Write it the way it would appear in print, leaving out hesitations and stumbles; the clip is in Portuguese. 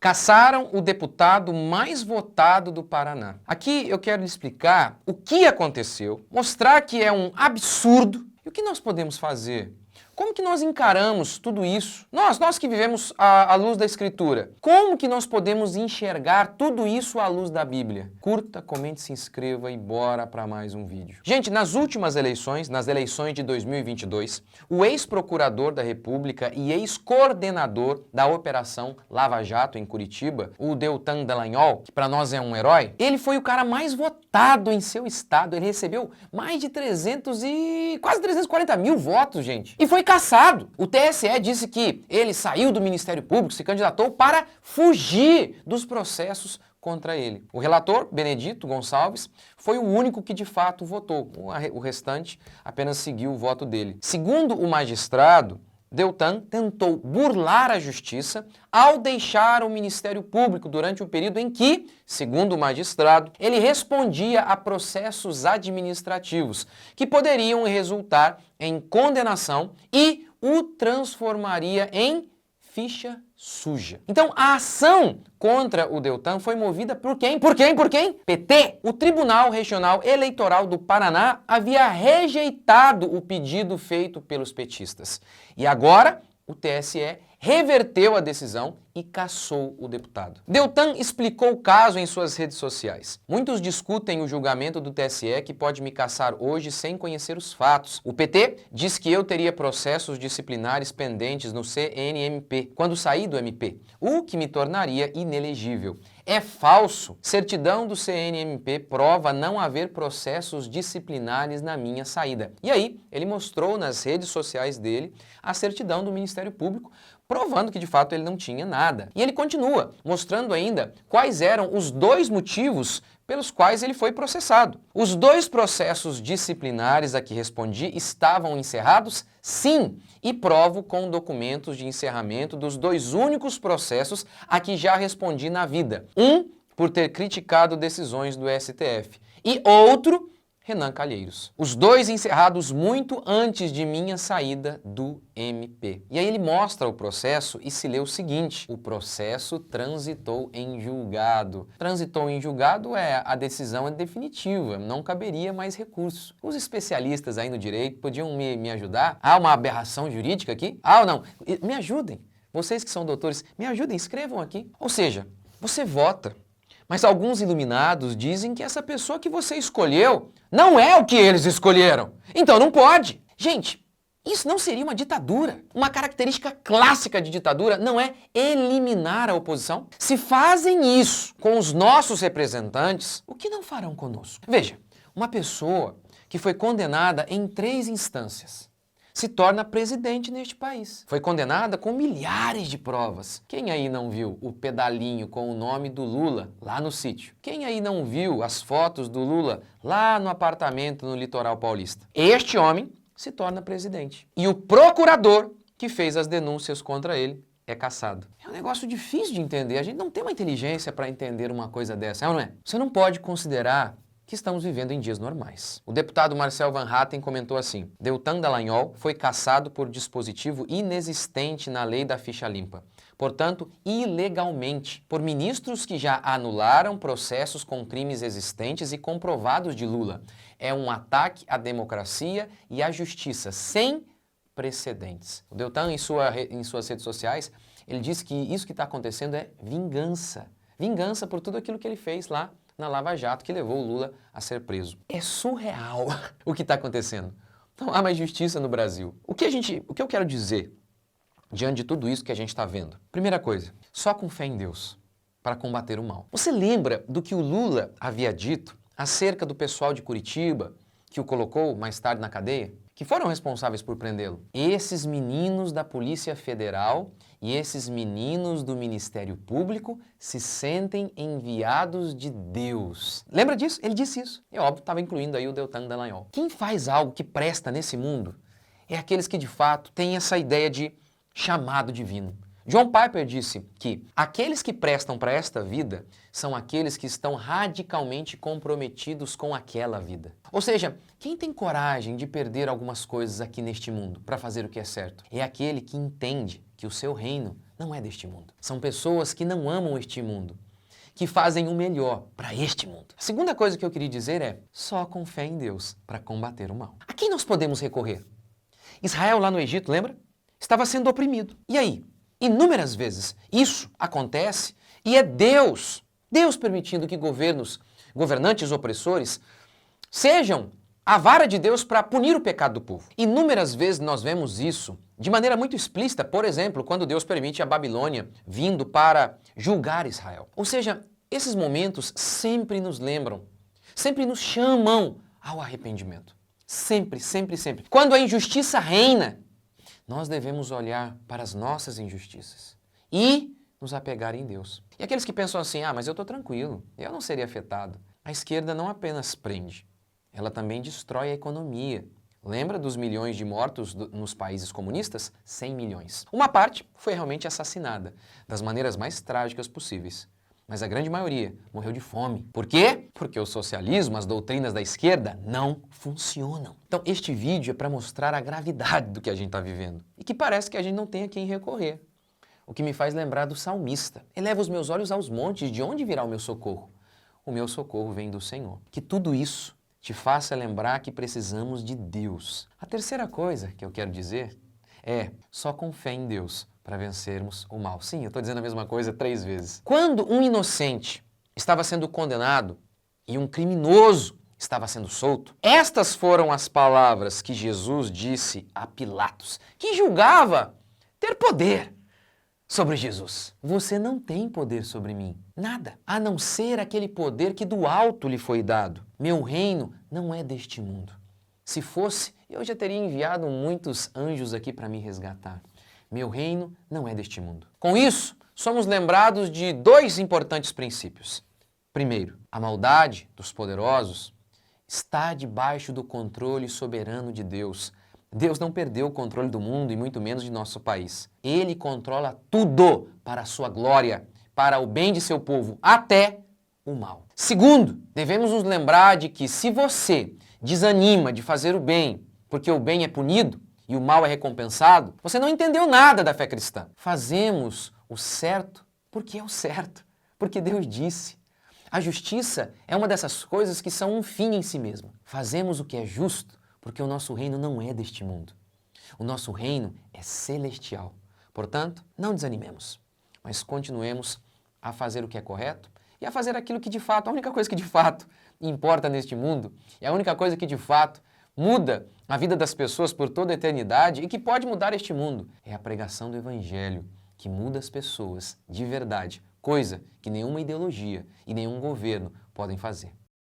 Cassaram o deputado mais votado do Paraná. Aqui eu quero explicar o que aconteceu, mostrar que é um absurdo e o que nós podemos fazer. Como que nós encaramos tudo isso? Nós que vivemos à luz da Escritura, como que nós podemos enxergar tudo isso à luz da Bíblia? Curta, comente, se inscreva e bora para mais um vídeo. Gente, nas últimas eleições, nas eleições de 2022, o ex-procurador da República e ex-coordenador da Operação Lava Jato em Curitiba, o Deltan Dallagnol, que para nós é um herói, ele foi o cara mais votado em seu estado. Ele recebeu mais de quase 340 mil votos, gente. E foi cassado. O TSE disse que ele saiu do Ministério Público, se candidatou para fugir dos processos contra ele. O relator, Benedito Gonçalves, foi o único que de fato votou. O restante apenas seguiu o voto dele. Segundo o magistrado, Deltan tentou burlar a justiça ao deixar o Ministério Público durante o período em que, segundo o magistrado, ele respondia a processos administrativos que poderiam resultar em condenação e o transformaria em ficha suja. Então, a ação contra o Deltan foi movida por quem? Por quem? PT! O Tribunal Regional Eleitoral do Paraná havia rejeitado o pedido feito pelos petistas. E agora, o TSE reverteu a decisão e cassou o deputado. Deltan explicou o caso em suas redes sociais. Muitos discutem o julgamento do TSE que pode me cassar hoje sem conhecer os fatos. O PT diz que eu teria processos disciplinares pendentes no CNMP quando saí do MP, o que me tornaria inelegível. É falso. Certidão do CNMP prova não haver processos disciplinares na minha saída. E aí, ele mostrou nas redes sociais dele a certidão do Ministério Público, provando que de fato ele não tinha nada. E ele continua, mostrando ainda quais eram os dois motivos pelos quais ele foi processado. Os dois processos disciplinares a que respondi estavam encerrados? Sim, e provo com documentos de encerramento dos dois únicos processos a que já respondi na vida. Um, por ter criticado decisões do STF, e outro, Renan Calheiros. Os dois encerrados muito antes de minha saída do MP. E aí ele mostra o processo e se lê o seguinte: o processo transitou em julgado. Transitou em julgado a decisão é definitiva, não caberia mais recurso. Os especialistas aí no direito podiam me ajudar? Há uma aberração jurídica aqui? Ah ou não? Me ajudem. Vocês que são doutores, me ajudem, escrevam aqui. Ou seja, você vota, mas alguns iluminados dizem que essa pessoa que você escolheu não é o que eles escolheram. Então não pode. Gente, isso não seria uma ditadura? Uma característica clássica de ditadura não é eliminar a oposição? Se fazem isso com os nossos representantes, o que não farão conosco? Veja, uma pessoa que foi condenada em 3 instâncias se torna presidente neste país. Foi condenada com milhares de provas. Quem aí não viu o pedalinho com o nome do Lula lá no sítio? Quem aí não viu as fotos do Lula lá no apartamento no litoral paulista? Este homem se torna presidente. E o procurador que fez as denúncias contra ele é cassado. É um negócio difícil de entender. A gente não tem uma inteligência para entender uma coisa dessa, é ou não é? Você não pode considerar que estamos vivendo em dias normais. O deputado Marcel Van Hatten comentou assim: Deltan Dallagnol foi cassado por dispositivo inexistente na lei da ficha limpa. Portanto, ilegalmente, por ministros que já anularam processos com crimes existentes e comprovados de Lula. É um ataque à democracia e à justiça, sem precedentes. O Deltan, em suas redes sociais, ele disse que isso que está acontecendo é vingança. Vingança por tudo aquilo que ele fez lá na Lava Jato, que levou o Lula a ser preso. É surreal o que está acontecendo. Não há mais justiça no Brasil. O que eu quero dizer diante de tudo isso que a gente está vendo? Primeira coisa, só com fé em Deus para combater o mal. Você lembra do que o Lula havia dito acerca do pessoal de Curitiba que o colocou mais tarde na cadeia? Que foram responsáveis por prendê-lo? Esses meninos da Polícia Federal e esses meninos do Ministério Público se sentem enviados de Deus. Lembra disso? Ele disse isso. E óbvio, estava incluindo aí o Deltan Dallagnol. Quem faz algo que presta nesse mundo é aqueles que de fato têm essa ideia de chamado divino. John Piper disse que aqueles que prestam para esta vida são aqueles que estão radicalmente comprometidos com aquela vida. Ou seja, quem tem coragem de perder algumas coisas aqui neste mundo para fazer o que é certo é aquele que entende que o seu reino não é deste mundo. São pessoas que não amam este mundo, que fazem o melhor para este mundo. A segunda coisa que eu queria dizer é, só com fé em Deus para combater o mal. A quem nós podemos recorrer? Israel lá no Egito, lembra? Estava sendo oprimido. E aí? Inúmeras vezes isso acontece e é Deus permitindo que governantes opressores sejam a vara de Deus para punir o pecado do povo. Inúmeras vezes nós vemos isso de maneira muito explícita, por exemplo, quando Deus permite a Babilônia vindo para julgar Israel. Ou seja, esses momentos sempre nos lembram, sempre nos chamam ao arrependimento. Sempre, sempre, sempre. Quando a injustiça reina, nós devemos olhar para as nossas injustiças e nos apegar em Deus. E aqueles que pensam assim, mas eu estou tranquilo, eu não seria afetado. A esquerda não apenas prende, ela também destrói a economia. Lembra dos milhões de mortos nos países comunistas? 100 milhões. Uma parte foi realmente assassinada, das maneiras mais trágicas possíveis. Mas a grande maioria morreu de fome. Por quê? Porque o socialismo, as doutrinas da esquerda não funcionam. Então, este vídeo é para mostrar a gravidade do que a gente está vivendo. E que parece que a gente não tem a quem recorrer. O que me faz lembrar do salmista. Eleva os meus olhos aos montes, de onde virá o meu socorro? O meu socorro vem do Senhor. Que tudo isso te faça lembrar que precisamos de Deus. A terceira coisa que eu quero dizer é só com fé em Deus para vencermos o mal. Sim, eu estou dizendo a mesma coisa 3 vezes. Quando um inocente estava sendo condenado e um criminoso estava sendo solto, estas foram as palavras que Jesus disse a Pilatos, que julgava ter poder sobre Jesus. Você não tem poder sobre mim, nada, a não ser aquele poder que do alto lhe foi dado. Meu reino não é deste mundo. Se fosse, eu já teria enviado muitos anjos aqui para me resgatar. Meu reino não é deste mundo. Com isso, somos lembrados de 2 importantes princípios. Primeiro, a maldade dos poderosos está debaixo do controle soberano de Deus. Deus não perdeu o controle do mundo e muito menos de nosso país. Ele controla tudo para a sua glória, para o bem de seu povo, até o mal. Segundo, devemos nos lembrar de que se você desanima de fazer o bem porque o bem é punido e o mal é recompensado, você não entendeu nada da fé cristã. Fazemos o certo porque é o certo, porque Deus disse. A justiça é uma dessas coisas que são um fim em si mesmo. Fazemos o que é justo porque o nosso reino não é deste mundo. O nosso reino é celestial. Portanto, não desanimemos, mas continuemos a fazer o que é correto e a fazer aquilo que de fato, a única coisa que de fato importa neste mundo, e a única coisa que de fato muda a vida das pessoas por toda a eternidade e que pode mudar este mundo, é a pregação do Evangelho, que muda as pessoas de verdade, coisa que nenhuma ideologia e nenhum governo podem fazer.